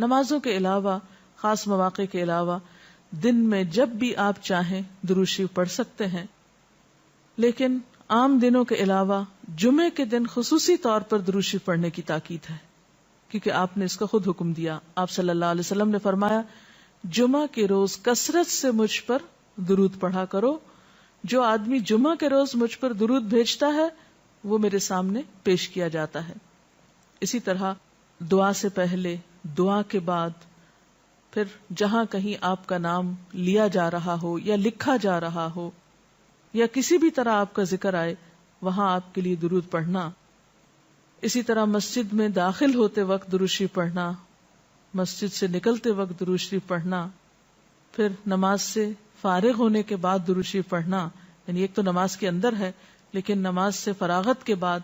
نمازوں کے علاوہ، خاص مواقع کے علاوہ دن میں جب بھی آپ چاہیں درود شریف پڑھ سکتے ہیں، لیکن عام دنوں کے علاوہ جمعے کے دن خصوصی طور پر درود شریف پڑھنے کی تاکید ہے، کیونکہ آپ نے اس کا خود حکم دیا. آپ صلی اللہ علیہ وسلم نے فرمایا جمعہ کے روز کثرت سے مجھ پر درود پڑھا کرو، جو آدمی جمعہ کے روز مجھ پر درود بھیجتا ہے وہ میرے سامنے پیش کیا جاتا ہے. اسی طرح دعا سے پہلے، دعا کے بعد، پھر جہاں کہیں آپ کا نام لیا جا رہا ہو یا لکھا جا رہا ہو یا کسی بھی طرح آپ کا ذکر آئے وہاں آپ کے لیے درود پڑھنا. اسی طرح مسجد میں داخل ہوتے وقت درود شریف پڑھنا، مسجد سے نکلتے وقت درود شریف پڑھنا، پھر نماز سے فارغ ہونے کے بعد درود شریف پڑھنا، یعنی ایک تو نماز کے اندر ہے لیکن نماز سے فراغت کے بعد،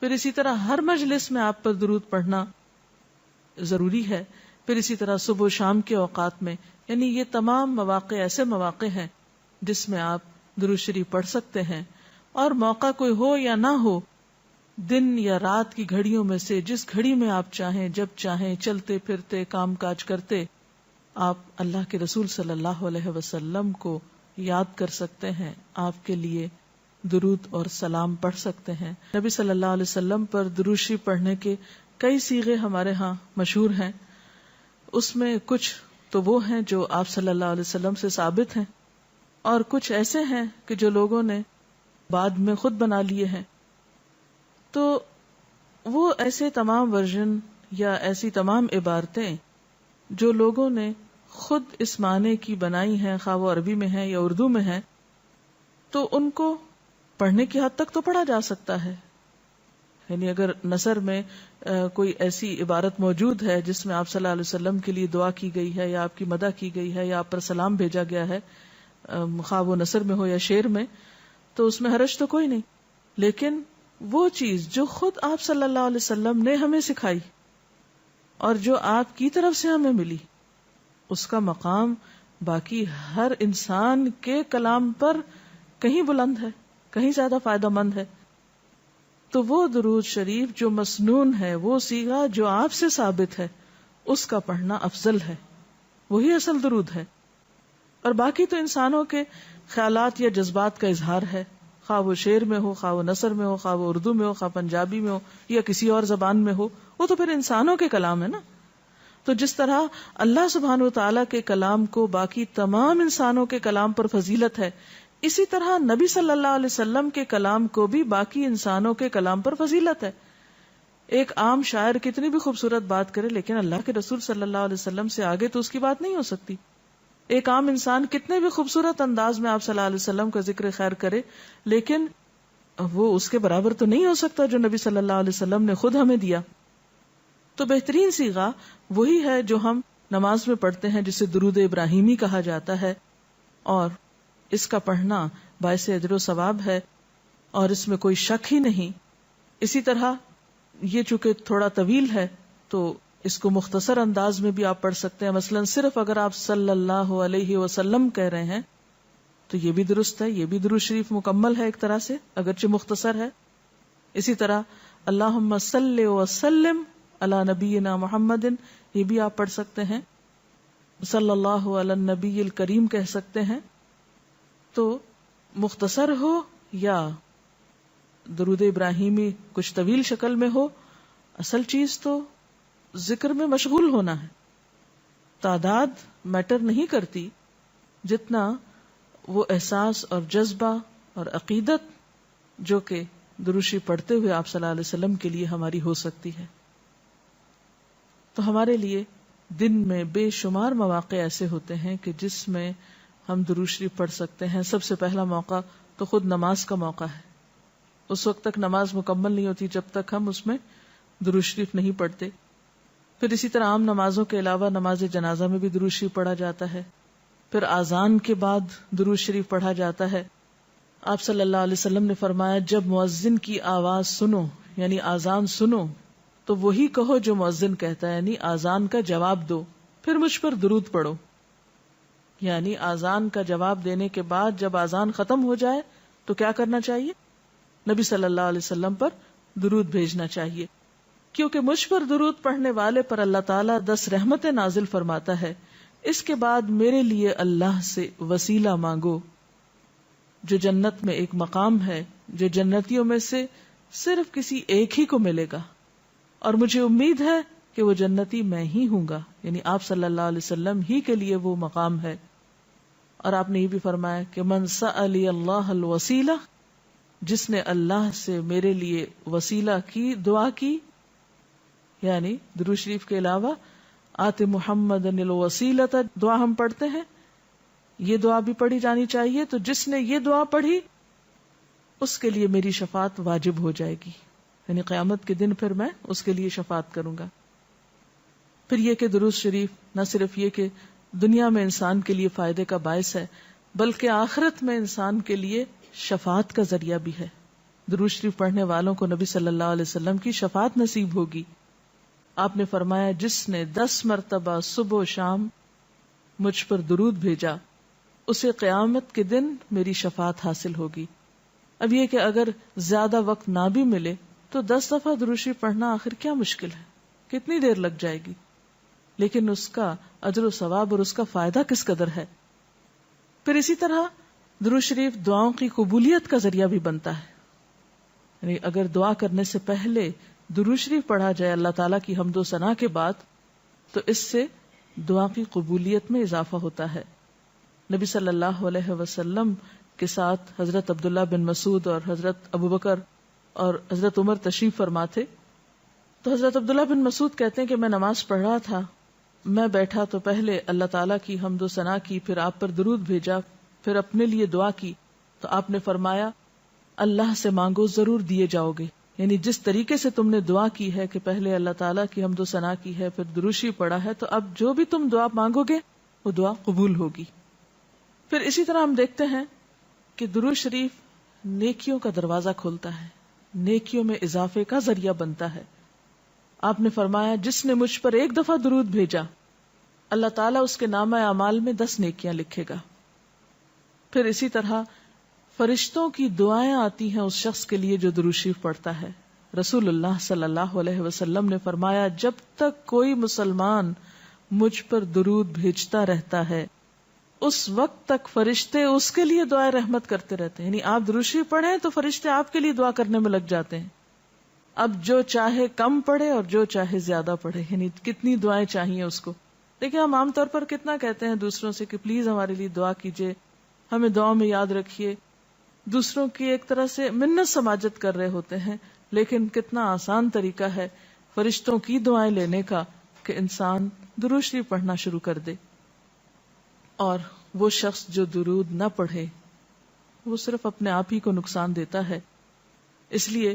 پھر اسی طرح ہر مجلس میں آپ پر درود پڑھنا ضروری ہے. پھر اسی طرح صبح و شام کے اوقات میں، یعنی یہ تمام مواقع ایسے مواقع ہیں جس میں آپ درود شریف پڑھ سکتے ہیں. اور موقع کوئی ہو یا نہ ہو، دن یا رات کی گھڑیوں میں سے جس گھڑی میں آپ چاہیں، جب چاہیں، چلتے پھرتے کام کاج کرتے، آپ اللہ کے رسول صلی اللہ علیہ وسلم کو یاد کر سکتے ہیں، آپ کے لیے درود اور سلام پڑھ سکتے ہیں. نبی صلی اللہ علیہ وسلم پر درود شریف پڑھنے کے کئی صیغے ہمارے ہاں مشہور ہیں. اس میں کچھ تو وہ ہیں جو آپ صلی اللہ علیہ وسلم سے ثابت ہیں، اور کچھ ایسے ہیں کہ جو لوگوں نے بعد میں خود بنا لیے ہیں. تو وہ ایسے تمام ورژن یا ایسی تمام عبارتیں جو لوگوں نے خود اس معنی کی بنائی ہیں، خواہ وہ عربی میں ہیں یا اردو میں ہیں، تو ان کو پڑھنے کی حد تک تو پڑھا جا سکتا ہے. یعنی اگر نثر میں کوئی ایسی عبارت موجود ہے جس میں آپ صلی اللہ علیہ وسلم کے لیے دعا کی گئی ہے یا آپ کی مدح کی گئی ہے یا آپ پر سلام بھیجا گیا ہے، خواہ وہ نثر میں ہو یا شعر میں، تو اس میں حرج تو کوئی نہیں. لیکن وہ چیز جو خود آپ صلی اللہ علیہ وسلم نے ہمیں سکھائی اور جو آپ کی طرف سے ہمیں ملی، اس کا مقام باقی ہر انسان کے کلام پر کہیں بلند ہے، کہیں زیادہ فائدہ مند ہے. تو وہ درود شریف جو مسنون ہے، وہ صیغہ جو آپ سے ثابت ہے، اس کا پڑھنا افضل ہے، وہی اصل درود ہے. اور باقی تو انسانوں کے خیالات یا جذبات کا اظہار ہے، خواہ وہ شعر میں ہو، خواہ وہ نثر میں ہو، خواہ وہ اردو میں ہو، خواہ پنجابی میں ہو یا کسی اور زبان میں ہو، وہ تو پھر انسانوں کے کلام ہے نا. تو جس طرح اللہ سبحانہ و تعالیٰ کے کلام کو باقی تمام انسانوں کے کلام پر فضیلت ہے، اسی طرح نبی صلی اللہ علیہ وسلم کے کلام کو بھی باقی انسانوں کے کلام پر فضیلت ہے. ایک عام شاعر کتنی بھی خوبصورت بات کرے لیکن اللہ کے رسول صلی اللہ علیہ وسلم سے آگے تو اس کی بات نہیں ہو سکتی. ایک عام انسان کتنے بھی خوبصورت انداز میں آپ صلی اللہ علیہ وسلم کا ذکر خیر کرے لیکن وہ اس کے برابر تو نہیں ہو سکتا جو نبی صلی اللہ علیہ وسلم نے خود ہمیں دیا. تو بہترین صیغہ وہی ہے جو ہم نماز میں پڑھتے ہیں، جسے درود ابراہیمی کہا جاتا ہے، اور اس کا پڑھنا باعث اجر و ثواب ہے اور اس میں کوئی شک ہی نہیں. اسی طرح یہ چونکہ تھوڑا طویل ہے تو اس کو مختصر انداز میں بھی آپ پڑھ سکتے ہیں. مثلا صرف اگر آپ صلی اللہ علیہ وسلم کہہ رہے ہیں تو یہ بھی درست ہے، یہ بھی درود شریف مکمل ہے ایک طرح سے، اگرچہ مختصر ہے. اسی طرح اللہم صلی وسلم علی نبینا محمد، یہ بھی آپ پڑھ سکتے ہیں. صلی اللہ علی النبی الکریم کہہ سکتے ہیں. تو مختصر ہو یا درود ابراہیمی کچھ طویل شکل میں ہو، اصل چیز تو ذکر میں مشغول ہونا ہے. تعداد میٹر نہیں کرتی جتنا وہ احساس اور جذبہ اور عقیدت جو کہ درود شریف پڑھتے ہوئے آپ صلی اللہ علیہ وسلم کے لیے ہماری ہو سکتی ہے. تو ہمارے لیے دن میں بے شمار مواقع ایسے ہوتے ہیں کہ جس میں ہم درود شریف پڑھ سکتے ہیں. سب سے پہلا موقع تو خود نماز کا موقع ہے. اس وقت تک نماز مکمل نہیں ہوتی جب تک ہم اس میں درود شریف نہیں پڑھتے. پھر اسی طرح عام نمازوں کے علاوہ نماز جنازہ میں بھی درود شریف پڑھا جاتا ہے. پھر اذان کے بعد درود شریف پڑھا جاتا ہے. آپ صلی اللہ علیہ وسلم نے فرمایا جب مؤذن کی آواز سنو یعنی اذان سنو تو وہی کہو جو مؤذن کہتا ہے، یعنی اذان کا جواب دو، پھر مجھ پر درود پڑھو. یعنی اذان کا جواب دینے کے بعد جب اذان ختم ہو جائے تو کیا کرنا چاہیے؟ نبی صلی اللہ علیہ وسلم پر درود بھیجنا چاہیے. کیونکہ مجھ پر درود پڑھنے والے پر اللہ تعالیٰ 10 رحمتیں نازل فرماتا ہے. اس کے بعد میرے لیے اللہ سے وسیلہ مانگو، جو جنت میں ایک مقام ہے جو جنتیوں میں سے صرف کسی ایک ہی کو ملے گا، اور مجھے امید ہے کہ وہ جنتی میں ہی ہوں گا، یعنی آپ صلی اللہ علیہ وسلم ہی کے لیے وہ مقام ہے. اور آپ نے یہ بھی فرمایا کہ من سألی اللہ الوسیلہ، جس نے اللہ سے میرے لیے وسیلہ کی دعا کی، یعنی درود شریف کے علاوہ آت محمد الوسیلۃ دعا ہم پڑھتے ہیں، یہ دعا بھی پڑھی جانی چاہیے. تو جس نے یہ دعا پڑھی اس کے لیے میری شفاعت واجب ہو جائے گی، یعنی قیامت کے دن پھر میں اس کے لیے شفاعت کروں گا. پھر یہ کہ درود شریف نہ صرف یہ کہ دنیا میں انسان کے لیے فائدے کا باعث ہے، بلکہ آخرت میں انسان کے لیے شفاعت کا ذریعہ بھی ہے. درود شریف پڑھنے والوں کو نبی صلی اللہ علیہ وسلم کی شفاعت نصیب ہوگی. آپ نے فرمایا جس نے 10 مرتبہ صبح و شام مجھ پر درود بھیجا اسے قیامت کے دن میری شفاعت حاصل ہوگی. اب یہ کہ اگر زیادہ وقت نہ بھی ملے تو 10 دفعہ درود شریف پڑھنا آخر کیا مشکل ہے، کتنی دیر لگ جائے گی، لیکن اس کا اجر و ثواب اور اس کا فائدہ کس قدر ہے. پھر اسی طرح درود شریف دعاؤں کی قبولیت کا ذریعہ بھی بنتا ہے، یعنی اگر دعا کرنے سے پہلے درود شریف پڑھا جائے اللہ تعالیٰ کی حمد و ثنا کے بعد تو اس سے دعا کی قبولیت میں اضافہ ہوتا ہے. نبی صلی اللہ علیہ وسلم کے ساتھ حضرت عبداللہ بن مسعود اور حضرت ابوبکر اور حضرت عمر تشریف فرما تھے. تو حضرت عبداللہ بن مسعود کہتے ہیں کہ میں نماز پڑھ رہا تھا، میں بیٹھا تو پہلے اللہ تعالیٰ کی حمد و ثنا کی، پھر آپ پر درود بھیجا، پھر اپنے لیے دعا کی. تو آپ نے فرمایا اللہ سے مانگو ضرور دیے جاؤ گے، یعنی جس طریقے سے تم نے دعا کی ہے کہ پہلے اللہ تعالیٰ کی حمد و ثنا کی ہے پھر درود شریف پڑھا ہے، تو اب جو بھی تم دعا مانگو گے وہ دعا قبول ہوگی. پھر اسی طرح ہم دیکھتے ہیں کہ درود شریف نیکیوں کا دروازہ کھولتا ہے، نیکیوں میں اضافے کا ذریعہ بنتا ہے. آپ نے فرمایا جس نے مجھ پر ایک دفعہ درود بھیجا اللہ تعالیٰ اس کے نامہ اعمال میں 10 نیکیاں لکھے گا. پھر اسی طرح فرشتوں کی دعائیں آتی ہیں اس شخص کے لیے جو درود شریف پڑھتا ہے. رسول اللہ صلی اللہ علیہ وسلم نے فرمایا جب تک کوئی مسلمان مجھ پر درود بھیجتا رہتا ہے اس وقت تک فرشتے اس کے لیے دعائیں رحمت کرتے رہتے ہیں. یعنی آپ درود شریف پڑھیں تو فرشتے آپ کے لیے دعا کرنے میں لگ جاتے ہیں. اب جو چاہے کم پڑھے اور جو چاہے زیادہ پڑھے، یعنی کتنی دعائیں چاہیے اس کو. دیکھیں ہم عام طور پر کتنا کہتے ہیں دوسروں سے کہ پلیز ہمارے لیے دعا کیجیے، ہمیں دعا میں یاد رکھیے، دوسروں کی ایک طرح سے منت سماجت کر رہے ہوتے ہیں. لیکن کتنا آسان طریقہ ہے فرشتوں کی دعائیں لینے کا کہ انسان درود شریف پڑھنا شروع کر دے. اور وہ شخص جو درود نہ پڑھے وہ صرف اپنے آپ ہی کو نقصان دیتا ہے، اس لیے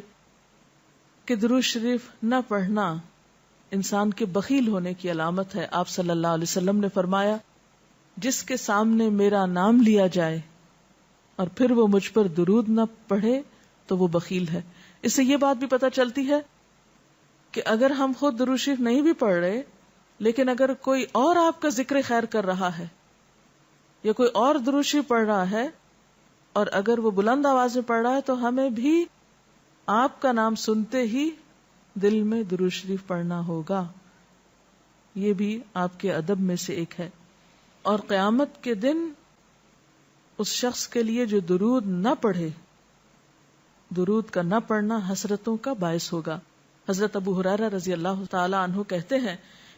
کہ درود شریف نہ پڑھنا انسان کے بخیل ہونے کی علامت ہے. آپ صلی اللہ علیہ وسلم نے فرمایا جس کے سامنے میرا نام لیا جائے اور پھر وہ مجھ پر درود نہ پڑھے تو وہ بخیل ہے. اس سے یہ بات بھی پتہ چلتی ہے کہ اگر ہم خود درود شریف نہیں بھی پڑھ رہے لیکن اگر کوئی اور آپ کا ذکر خیر کر رہا ہے یا کوئی اور درود شریف پڑھ رہا ہے اور اگر وہ بلند آواز میں پڑھ رہا ہے تو ہمیں بھی آپ کا نام سنتے ہی دل میں درود شریف پڑھنا ہوگا. یہ بھی آپ کے ادب میں سے ایک ہے. اور قیامت کے دن اس شخص کے لیے جو درود نہ پڑھے، درود کا نہ پڑھنا حسرتوں کا باعث ہوگا. حضرت ابو ہریرہ رضی اللہ تعالی عنہ کہتے ہیں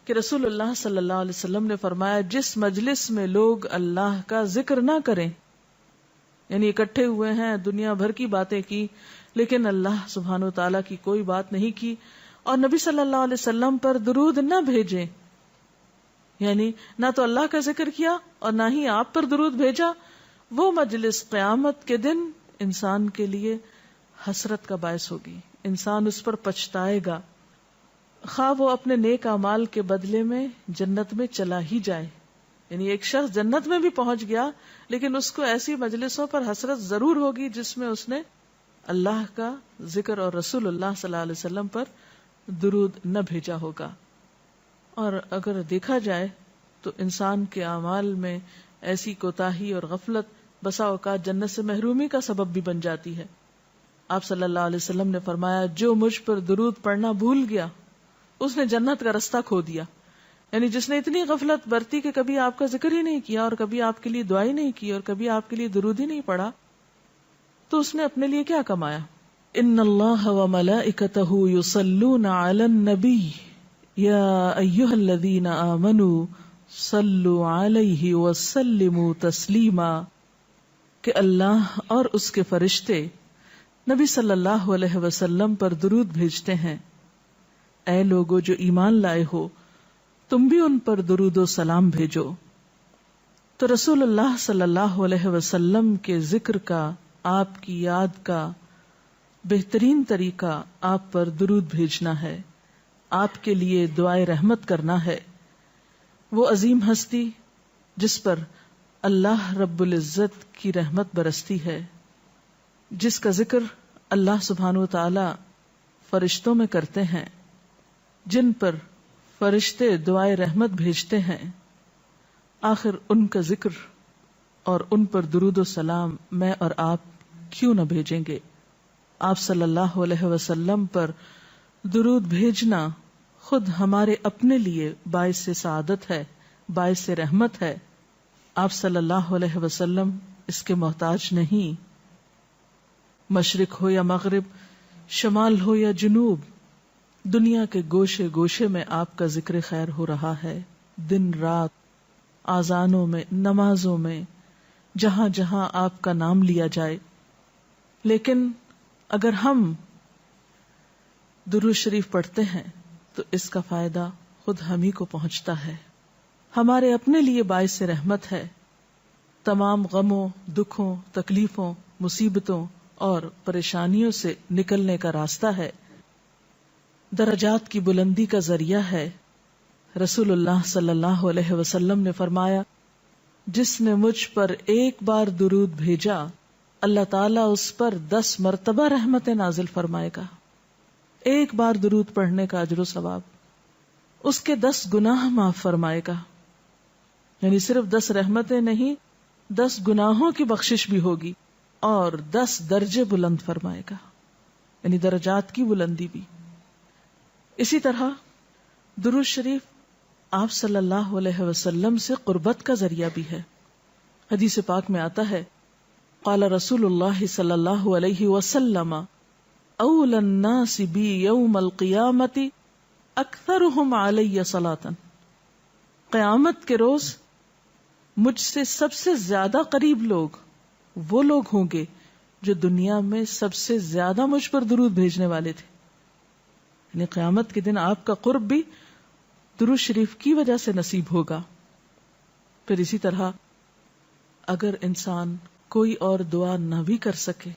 کہ رسول اللہ صلی اللہ علیہ وسلم نے فرمایا جس مجلس میں لوگ اللہ کا ذکر نہ کریں، یعنی اکٹھے ہوئے ہیں دنیا بھر کی باتیں کی لیکن اللہ سبحانہ و تعالیٰ کی کوئی بات نہیں کی، اور نبی صلی اللہ علیہ وسلم پر درود نہ بھیجیں، یعنی نہ تو اللہ کا ذکر کیا اور نہ ہی آپ پر درود بھیجا، وہ مجلس قیامت کے دن انسان کے لیے حسرت کا باعث ہوگی. انسان اس پر پچھتائے گا، خواہ وہ اپنے نیک اعمال کے بدلے میں جنت میں چلا ہی جائے. یعنی ایک شخص جنت میں بھی پہنچ گیا لیکن اس کو ایسی مجلسوں پر حسرت ضرور ہوگی جس میں اس نے اللہ کا ذکر اور رسول اللہ صلی اللہ علیہ وسلم پر درود نہ بھیجا ہوگا. اور اگر دیکھا جائے تو انسان کے اعمال میں ایسی کوتاہی اور غفلت بسا اوقات جنت سے محرومی کا سبب بھی بن جاتی ہے. آپ صلی اللہ علیہ وسلم نے فرمایا جو مجھ پر درود پڑھنا بھول گیا اس نے جنت کا رستہ کھو دیا. یعنی جس نے اتنی غفلت برتی کہ کبھی آپ کا ذکر ہی نہیں کیا اور کبھی آپ کے لیے دعا ہی نہیں کی اور کبھی آپ کے لیے درود ہی نہیں پڑھا, تو اس نے اپنے لیے کیا کمایا؟ ان اللہ وملائکتہ یصلون علی النبی یا ایھا الذین آمنوا صلوا علیہ وسلموا تسلیما, کہ اللہ اور اس کے فرشتے نبی صلی اللہ علیہ وسلم پر درود بھیجتے ہیں. اے لوگو جو ایمان لائے ہو, تم بھی ان پر درود و سلام بھیجو. تو رسول اللہ صلی اللہ علیہ وسلم کے ذکر کا, آپ کی یاد کا بہترین طریقہ آپ پر درود بھیجنا ہے, آپ کے لیے دعائے رحمت کرنا ہے. وہ عظیم ہستی جس پر اللہ رب العزت کی رحمت برستی ہے, جس کا ذکر اللہ سبحانہ و تعالی فرشتوں میں کرتے ہیں, جن پر فرشتے دعائے رحمت بھیجتے ہیں, آخر ان کا ذکر اور ان پر درود و سلام میں اور آپ کیوں نہ بھیجیں گے؟ آپ صلی اللہ علیہ وسلم پر درود بھیجنا خود ہمارے اپنے لیے باعث سعادت ہے, باعث رحمت ہے. آپ صلی اللہ علیہ وسلم اس کے محتاج نہیں. مشرق ہو یا مغرب, شمال ہو یا جنوب, دنیا کے گوشے گوشے میں آپ کا ذکر خیر ہو رہا ہے, دن رات, آذانوں میں, نمازوں میں, جہاں جہاں آپ کا نام لیا جائے. لیکن اگر ہم درود شریف پڑھتے ہیں تو اس کا فائدہ خود ہم ہی کو پہنچتا ہے, ہمارے اپنے لیے باعث رحمت ہے. تمام غموں, دکھوں, تکلیفوں, مصیبتوں اور پریشانیوں سے نکلنے کا راستہ ہے, درجات کی بلندی کا ذریعہ ہے. رسول اللہ صلی اللہ علیہ وسلم نے فرمایا, جس نے مجھ پر ایک بار درود بھیجا اللہ تعالیٰ اس پر 10 مرتبہ رحمتیں نازل فرمائے گا. ایک بار درود پڑھنے کا اجر و ثواب, اس کے 10 گناہ معاف فرمائے گا. یعنی صرف 10 رحمتیں نہیں, 10 گناہوں کی بخشش بھی ہوگی اور 10 درجے بلند فرمائے گا, یعنی درجات کی بلندی بھی. اسی طرح درود شریف آپ صلی اللہ علیہ وسلم سے قربت کا ذریعہ بھی ہے. حدیث پاک میں آتا ہے, قال رسول اللہ صلی اللہ علیہ وسلم اول الناس بی یوم القیامت اکثرهم علی صلاۃ, قیامت کے روز مجھ سے سب سے زیادہ قریب لوگ وہ لوگ ہوں گے جو دنیا میں سب سے زیادہ مجھ پر درود بھیجنے والے تھے. یعنی قیامت کے دن آپ کا قرب بھی درود شریف کی وجہ سے نصیب ہوگا. پھر اسی طرح اگر انسان کوئی اور دعا نہ بھی کر سکے,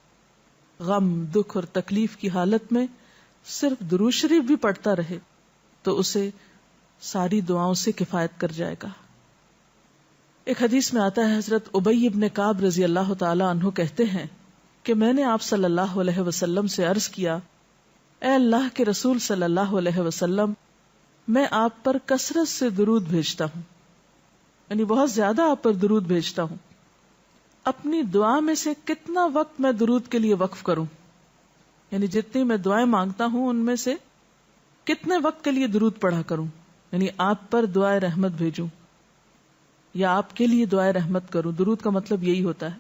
غم, دکھ اور تکلیف کی حالت میں صرف درود شریف بھی پڑھتا رہے تو اسے ساری دعاؤں سے کفایت کر جائے گا. ایک حدیث میں آتا ہے, حضرت ابی بن کعب رضی اللہ تعالی عنہ کہتے ہیں کہ میں نے آپ صلی اللہ علیہ وسلم سے عرض کیا, اے اللہ کے رسول صلی اللہ علیہ وسلم, میں آپ پر کثرت سے درود بھیجتا ہوں, یعنی بہت زیادہ آپ پر درود بھیجتا ہوں, اپنی دعا میں سے کتنا وقت میں درود کے لیے وقف کروں؟ یعنی جتنی میں دعائیں مانگتا ہوں ان میں سے کتنے وقت کے لیے درود پڑھا کروں, یعنی آپ پر دعائے رحمت بھیجوں یا آپ کے لیے دعائے رحمت کروں. درود کا مطلب یہی ہوتا ہے.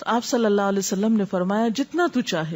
تو آپ صلی اللہ علیہ وسلم نے فرمایا, جتنا تو چاہے,